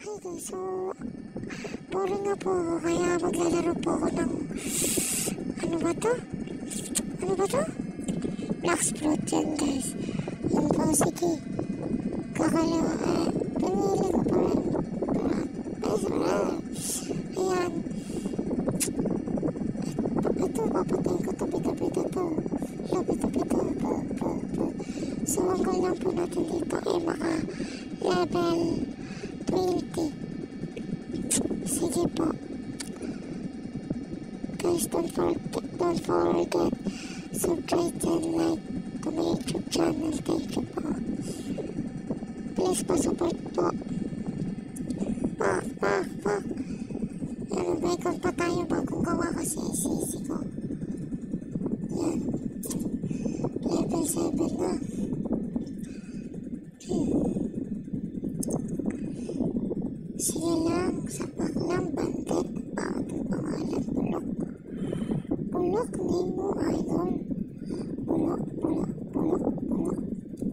Hi guys, so boring nga po ako kaya maglalaro po ako ng ano ba to? Black Fruit yan guys. Yun po, sige. Kakalawa, pinili ko pa rin. Ayan. Ito, papatay ko tabi-tabi na to. Tabi-tabi to. So, ang goal lang po natin dito ay maka-level 20. Sige po. Guys, don't forget subscribe and like to my YouTube channel. Thank you po. Please pa-support po. Yan, may kung pa tayo bagong gawa kasi sisi ko. Yan. Level 7 na. Sige lang, sapak lang, bandit. Bawat ang pangalan, bulok. Bulok, name mo, idol. Bulok.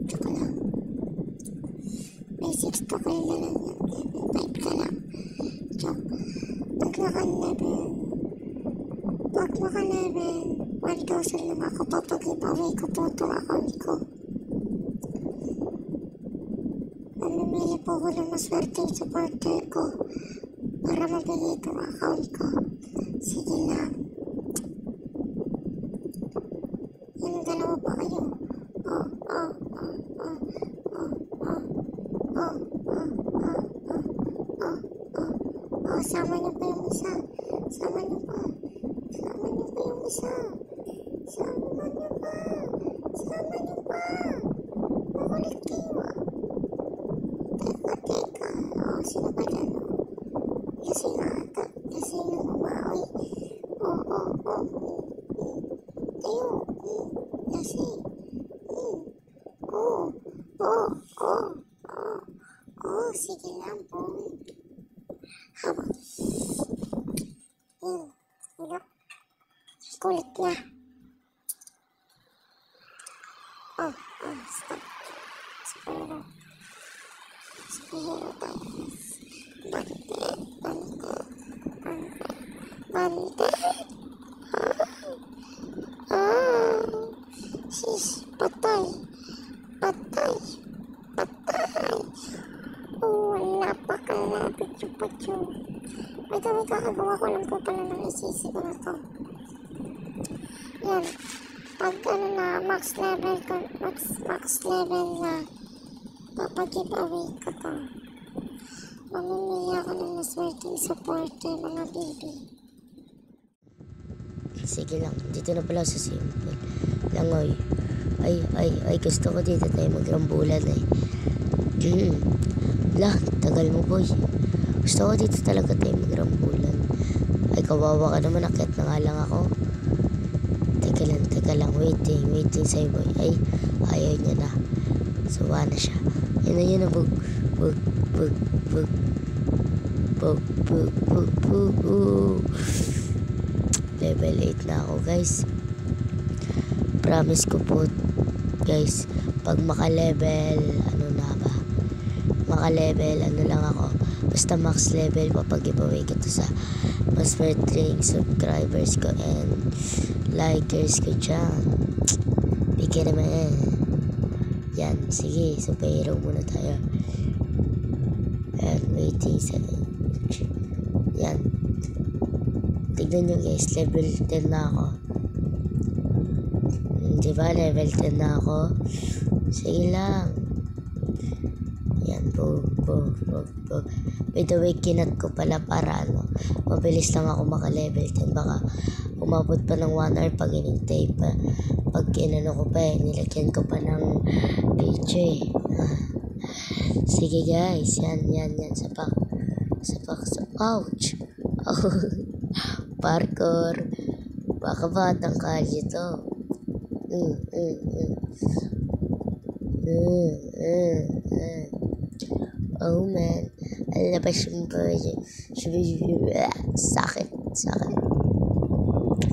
Tsaka lang. May 6 to kayo na lang yan. 5 ka lang. Tsaka, pag maka-level 1,000 lang ako, papag-giveaway ko po itong account ko. Mamimili po ako ng maswerteng supporter ko para mabili itong account ko. Sige lang. Yung dalawa pa kayo. Sama niyo pa yung isa. Sama niyo pa yung isa. Sama niyo pa. Makulit kayo ah. Teka. Sino ba dyan? Kasi ata. Kasi nung umawi. Tayo. Kasi. Sige lang po. Habang. Kulit niya. Stop. Superhero tayo. Bante. Sis, patay. Wala pa kalapit yung patyo. May kakagawa ko lang po pala ng isisi ko na to. Yan. Pag max level na, papag-giveaway ko to. Mamimili ako ng maswerteng supporter, mga baby. Sige lang, dito na pala sa simple. Langoy. Ay, gusto ko dito tayo magrambulan eh. Tagal mo boy. Gusto ko dito talaga tayo magrambulan. Ay, kawawa ka naman, akit na nga lang ako. Teka lang, waiting sa'yo boy. Ay, ayaw niya na. Sawa na siya. Yun na, bug. Level 8 na ako guys. Promise ko po guys, pag maka-level lang ako, basta max level, papag-giveaway ko to sa mas swerteng subscribers ko and likers ko dyan. Bigyan naman yan. Sige, superhero muna tayo. And waiting sa yan. Tignan nyo guys, level 10 na ako. Diba, level 10 na ako. Sige lang. Yan, po. By the way, kinat ko pala para mabilis lang ako maka-level 10. Baka umabot pa ng 1 hour pag inintay pa. Pag ko pa nilagyan ko pa ng video eh. Sige guys, yan. Sapak. Ouch! Parkour. Baka batang kalye to. Oh man, alabas yung bird. Sakit.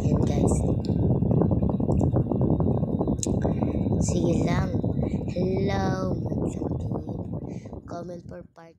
Ayan guys. Sige lang. Hello. Comment for part